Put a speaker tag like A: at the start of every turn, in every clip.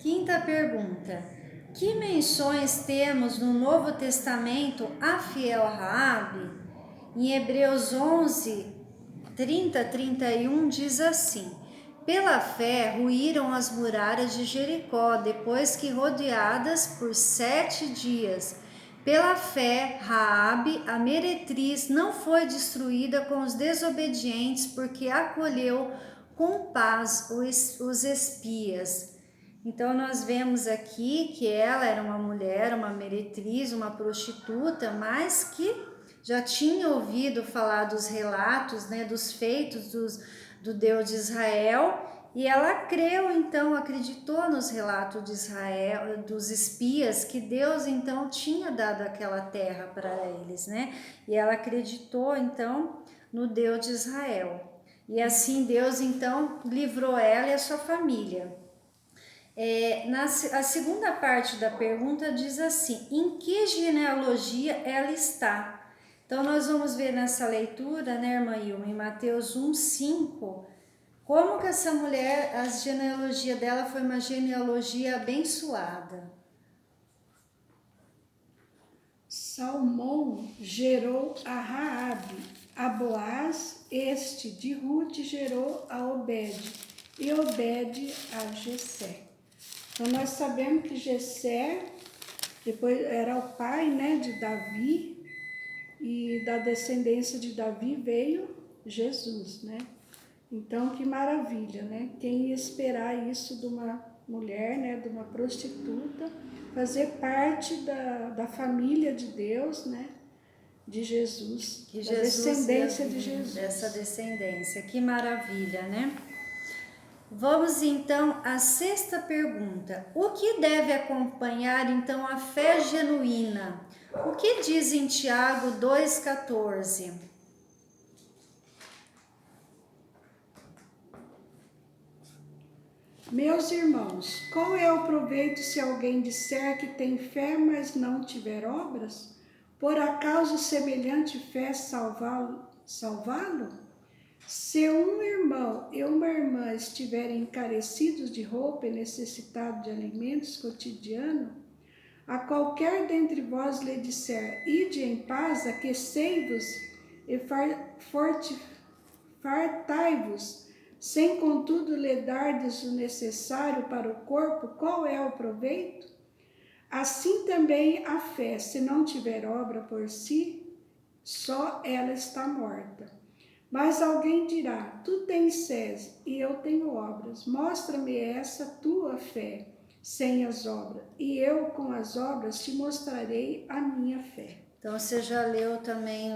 A: Quinta pergunta. Que menções temos no Novo Testamento a fiel Raabe? Em Hebreus 11, 30-31 diz assim: Pela fé ruíram as muralhas de Jericó, depois que rodeadas por 7 dias. Pela fé, Raabe, a meretriz, não foi destruída com os desobedientes, porque acolheu com paz os espias. Então nós vemos aqui que ela era uma mulher, uma meretriz, uma prostituta, mas que já tinha ouvido falar dos relatos, né, dos feitos do Deus de Israel, e ela creu, então, acreditou nos relatos de Israel, dos espias, que Deus então tinha dado aquela terra para eles, né? E ela acreditou então no Deus de Israel. E assim Deus então livrou ela e a sua família. A segunda parte da pergunta diz assim: em que genealogia ela está? Então, nós vamos ver nessa leitura, né, irmã Ilma, em Mateus 1:5, como que essa mulher, a genealogia dela foi uma genealogia abençoada.
B: Salmão gerou a Raabe, a Boaz, este de Rute gerou a Obed, e Obed a Jessé. Então nós sabemos que Jessé depois era o pai, né, de Davi, e da descendência de Davi veio Jesus, né? Então que maravilha, né? Quem ia esperar isso de uma mulher, né, de uma prostituta, fazer parte da família de Deus, né? De Jesus,
A: Que
B: da
A: Jesus
B: descendência
A: ia
B: de
A: vir
B: Jesus.
A: dessa descendência. Que maravilha, né? Vamos então à sexta pergunta. O que deve acompanhar então a fé genuína? O que diz em Tiago 2,14?
B: Meus irmãos, qual é o proveito se alguém disser que tem fé, mas não tiver obras? Por acaso semelhante fé salvá-lo? Se um irmão e uma irmã estiverem encarecidos de roupa e necessitados de alimentos cotidianos, a qualquer dentre vós lhe disser, ide em paz, aquecei-vos e fartai-vos, sem contudo lhe dardes o necessário para o corpo, qual é o proveito? Assim também a fé, se não tiver obra por si, só ela está morta. Mas alguém dirá, tu tens fé e eu tenho obras, mostra-me essa tua fé sem as obras, e eu com as obras te mostrarei a minha fé.
A: Então você já leu também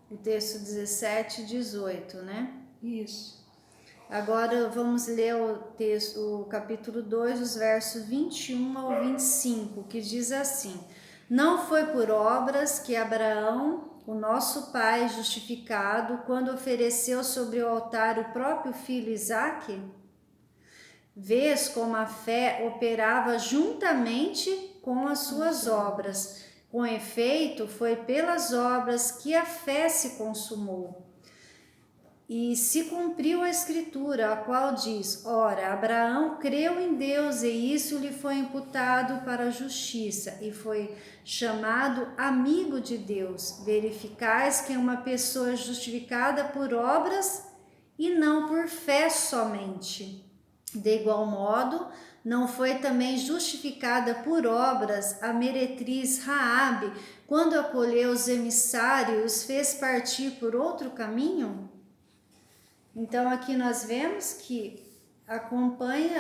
A: o texto 17 e 18, né?
B: Isso.
A: Agora vamos ler o texto, o capítulo 2, os versos 21 ao 25, que diz assim: Não foi por obras que Abraão, o nosso pai justificado, quando ofereceu sobre o altar o próprio filho Isaque? Vês como a fé operava juntamente com as suas obras. Com efeito, foi pelas obras que a fé se consumou. E se cumpriu a escritura, a qual diz: Ora, Abraão creu em Deus e isso lhe foi imputado para a justiça, e foi chamado amigo de Deus. Verificais que é uma pessoa justificada por obras e não por fé somente. De igual modo, não foi também justificada por obras a meretriz Raabe, quando acolheu os emissários e os fez partir por outro caminho? Então aqui nós vemos que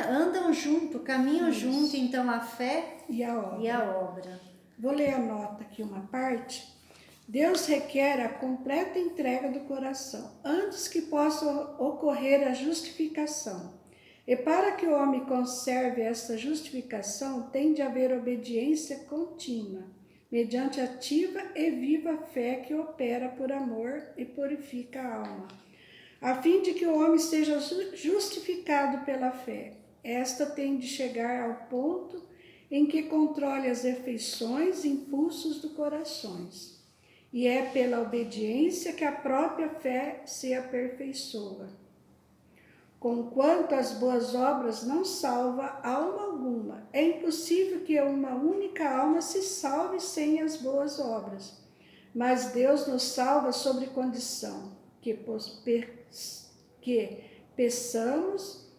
A: andam junto, caminham junto, então a fé
B: E a obra.
A: e a obra.
B: Vou ler a nota aqui, uma parte. Deus requer a completa entrega do coração, antes que possa ocorrer a justificação. E para que o homem conserve esta justificação, tem de haver obediência contínua, mediante ativa e viva fé que opera por amor e purifica a alma, a fim de que o homem seja justificado pela fé. Esta tem de chegar ao ponto em que controle as afeições e impulsos do coração. E é pela obediência que a própria fé se aperfeiçoa. Conquanto as boas obras não salvam alma alguma. É impossível que uma única alma se salve sem as boas obras. Mas Deus nos salva sobre condição que peçamos,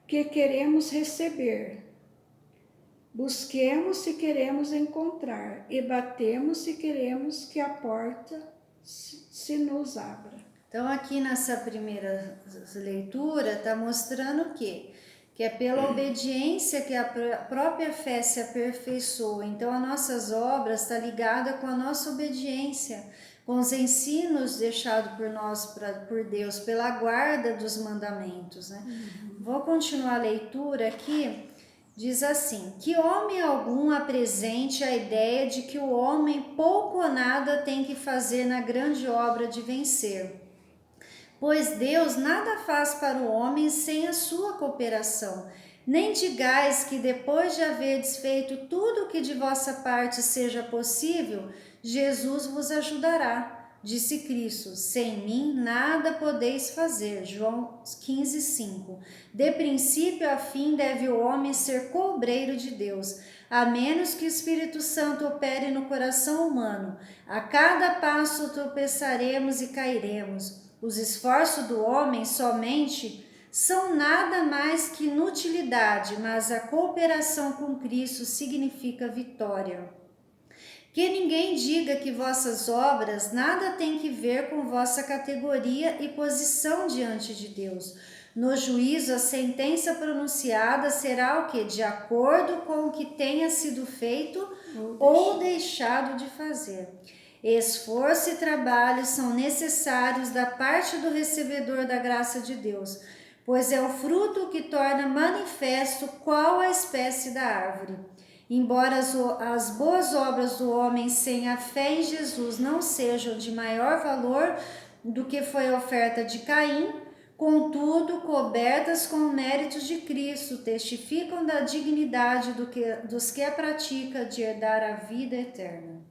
B: que queremos receber. Busquemos se queremos encontrar, e batemos se queremos que a porta se nos abra.
A: Então, aqui nessa primeira leitura, está mostrando o quê? Que é pela obediência que a própria fé se aperfeiçoa. Então, as nossas obras estão ligadas com a nossa obediência, com os ensinos deixados por nós, por Deus, pela guarda dos mandamentos, né? Vou continuar a leitura aqui. Diz assim: que homem algum apresente a ideia de que o homem pouco ou nada tem que fazer na grande obra de vencer. Pois Deus nada faz para o homem sem a sua cooperação. Nem digais que depois de haverdes feito tudo o que de vossa parte seja possível, Jesus vos ajudará. Disse Cristo: sem mim nada podeis fazer. João 15:5. De princípio a fim deve o homem ser cobreiro de Deus, a menos que o Espírito Santo opere no coração humano. A cada passo tropeçaremos e cairemos. Os esforços do homem somente são nada mais que inutilidade, mas a cooperação com Cristo significa vitória. Que ninguém diga que vossas obras nada têm que ver com vossa categoria e posição diante de Deus. No juízo, a sentença pronunciada será o que? De acordo com o que tenha sido feito ou deixado de fazer. Esforço e trabalho são necessários da parte do recebedor da graça de Deus, pois é o fruto que torna manifesto qual a espécie da árvore. Embora as boas obras do homem sem a fé em Jesus não sejam de maior valor do que foi a oferta de Caim, contudo, cobertas com o mérito de Cristo, testificam da dignidade dos que a praticam de herdar a vida eterna.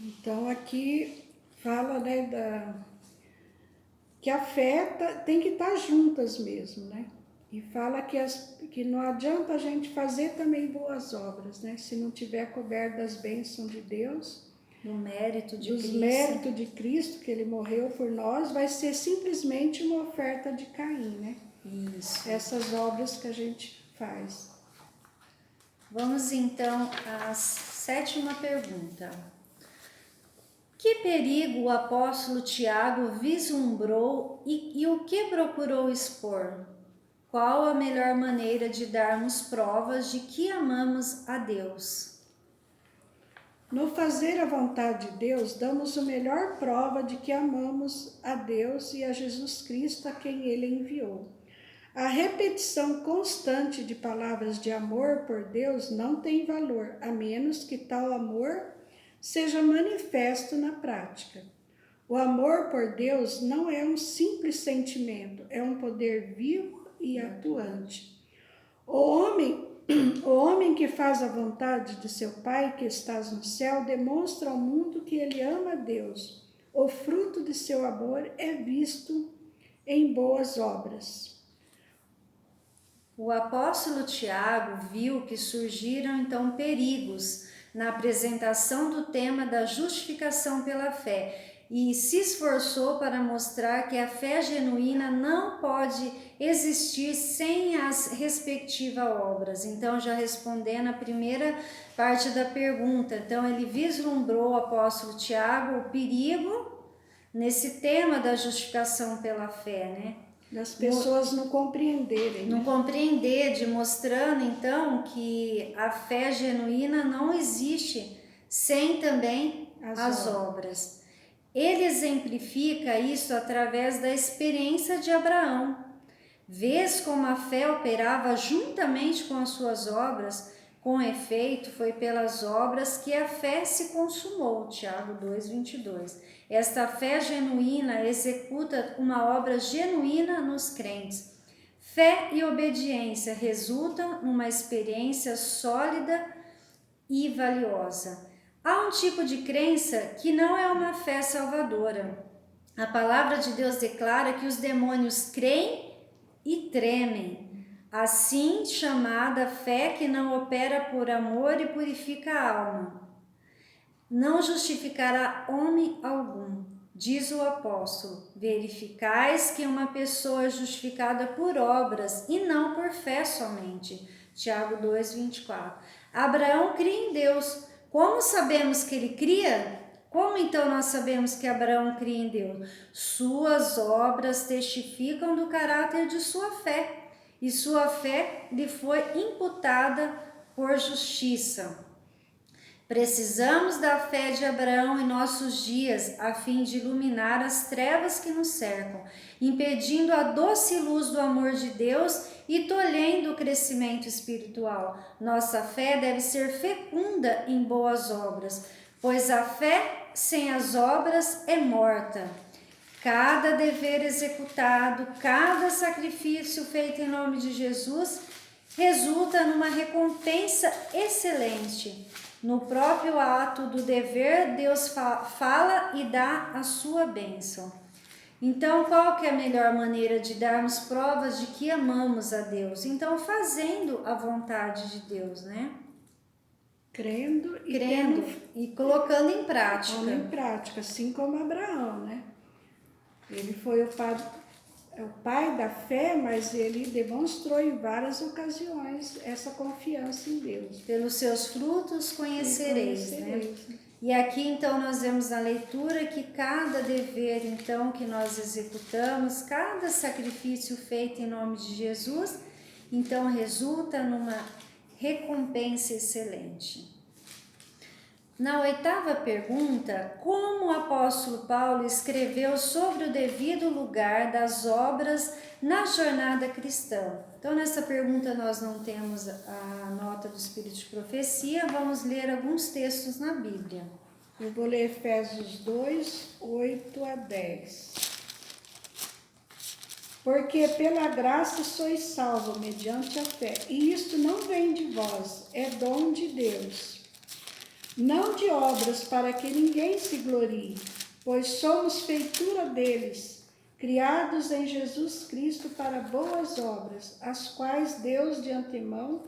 B: Então, aqui fala, né, que a fé tem que estar juntas mesmo, né? E fala que não adianta a gente fazer também boas obras, né? Se não tiver coberto das bênçãos de Deus,
A: do mérito de
B: dos
A: Cristo.
B: méritos de Cristo, que Ele morreu por nós, vai ser simplesmente uma oferta de Caim, né?
A: Isso.
B: Essas obras que a gente faz.
A: Vamos então à sétima pergunta. Que perigo o apóstolo Tiago vislumbrou e o que procurou expor? Qual a melhor maneira de darmos provas de que amamos a Deus?
B: No fazer a vontade de Deus, damos a melhor prova de que amamos a Deus e a Jesus Cristo, a quem Ele enviou. A repetição constante de palavras de amor por Deus não tem valor, a menos que tal amor seja manifesto na prática. O amor por Deus não é um simples sentimento, é um poder vivo e atuante. O homem que faz a vontade de seu Pai que estás no céu demonstra ao mundo que ele ama a Deus. O fruto de seu amor é visto em boas obras.
A: O apóstolo Tiago viu que surgiram então perigos na apresentação do tema da justificação pela fé e se esforçou para mostrar que a fé genuína não pode existir sem as respectivas obras. Então, já respondendo a primeira parte da pergunta, então ele vislumbrou, o apóstolo Tiago, o perigo nesse tema da justificação pela fé, né?
B: Das pessoas não compreenderem.
A: Não compreender, demonstrando então que a fé genuína não existe sem também as obras. Ele exemplifica isso através da experiência de Abraão. Vês como a fé operava juntamente com as suas obras, com efeito foi pelas obras que a fé se consumou. Tiago 2:22. Esta fé genuína executa uma obra genuína nos crentes. Fé e obediência resultam numa experiência sólida e valiosa. Há um tipo de crença que não é uma fé salvadora. A palavra de Deus declara que os demônios creem e tremem. Assim chamada fé que não opera por amor e purifica a alma, não justificará homem algum. Diz o apóstolo: verificais que uma pessoa é justificada por obras e não por fé somente. Tiago 2:24. Abraão cria em Deus. Como sabemos que ele cria? Como então nós sabemos que Abraão cria em Deus? Suas obras testificam do caráter de sua fé, e sua fé lhe foi imputada por justiça. Precisamos da fé de Abraão em nossos dias, a fim de iluminar as trevas que nos cercam, impedindo a doce luz do amor de Deus e tolhendo o crescimento espiritual. Nossa fé deve ser fecunda em boas obras, pois a fé sem as obras é morta. Cada dever executado, cada sacrifício feito em nome de Jesus resulta numa recompensa excelente. No próprio ato do dever, Deus fala e dá a sua bênção. Então, qual que é a melhor maneira de darmos provas de que amamos a Deus? Então, fazendo a vontade de Deus, né?
B: Crendo
A: e colocando em prática.
B: Colocando em prática, assim como Abraão, né? Ele foi o pai da fé, mas ele demonstrou em várias ocasiões essa confiança em Deus.
A: Pelos seus frutos conhecereis, né? E aqui então nós vemos na leitura que cada dever então que nós executamos, cada sacrifício feito em nome de Jesus, então resulta numa recompensa excelente. Na 8ª pergunta, como o apóstolo Paulo escreveu sobre o devido lugar das obras na jornada cristã? Então, nessa pergunta nós não temos a nota do Espírito de Profecia, vamos ler alguns textos na Bíblia.
B: Eu vou ler Efésios 2, 8 a 10. Porque pela graça sois salvos mediante a fé, e isto não vem de vós, é dom de Deus. Não de obras para que ninguém se glorie, pois somos feitura deles, criados em Jesus Cristo para boas obras, as quais Deus de antemão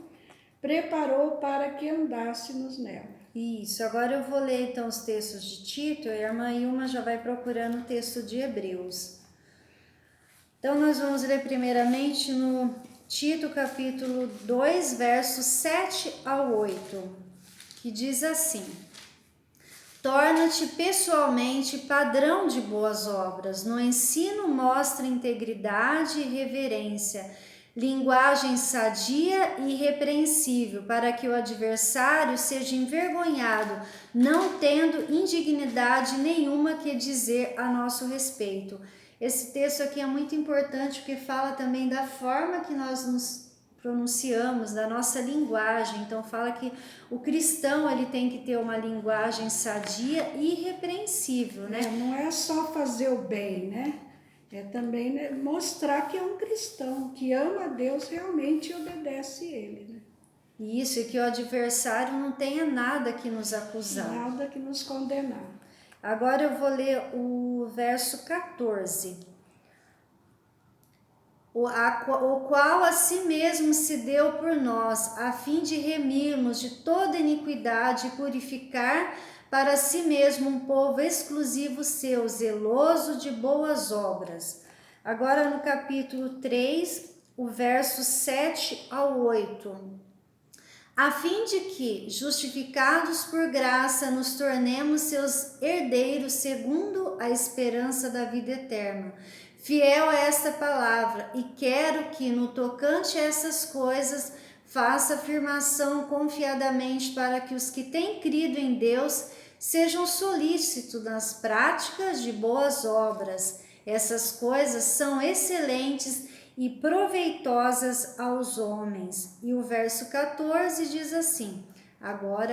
B: preparou para que andássemos nela.
A: Isso, agora eu vou ler então os textos de Tito, e a irmã Ilma já vai procurando o texto de Hebreus. Então nós vamos ler primeiramente no Tito capítulo 2, versos 7 ao 8. Que diz assim: torna-te pessoalmente padrão de boas obras, no ensino mostra integridade e reverência, linguagem sadia e irrepreensível, para que o adversário seja envergonhado, não tendo indignidade nenhuma que dizer a nosso respeito. Esse texto aqui é muito importante porque fala também da forma que nós nos pronunciamos, da nossa linguagem. Então fala que o cristão ele tem que ter uma linguagem sadia e irrepreensível, né?
B: Não é só fazer o bem, né? É também, né, mostrar que é um cristão, que ama a Deus realmente e obedece Ele, né?
A: Isso, e que o adversário não tenha nada que nos acusar.
B: Nada que nos condenar.
A: Agora eu vou ler o verso 14. O qual a si mesmo se deu por nós, a fim de remirmos de toda iniquidade e purificar para si mesmo um povo exclusivo seu, zeloso de boas obras. Agora no capítulo 3, o verso 7 ao 8. A fim de que, justificados por graça, nos tornemos seus herdeiros segundo a esperança da vida eterna. Fiel a esta palavra, e quero que, no tocante a essas coisas, faça afirmação confiadamente para que os que têm crido em Deus sejam solícitos nas práticas de boas obras. Essas coisas são excelentes e proveitosas aos homens. E o verso 14 diz assim: agora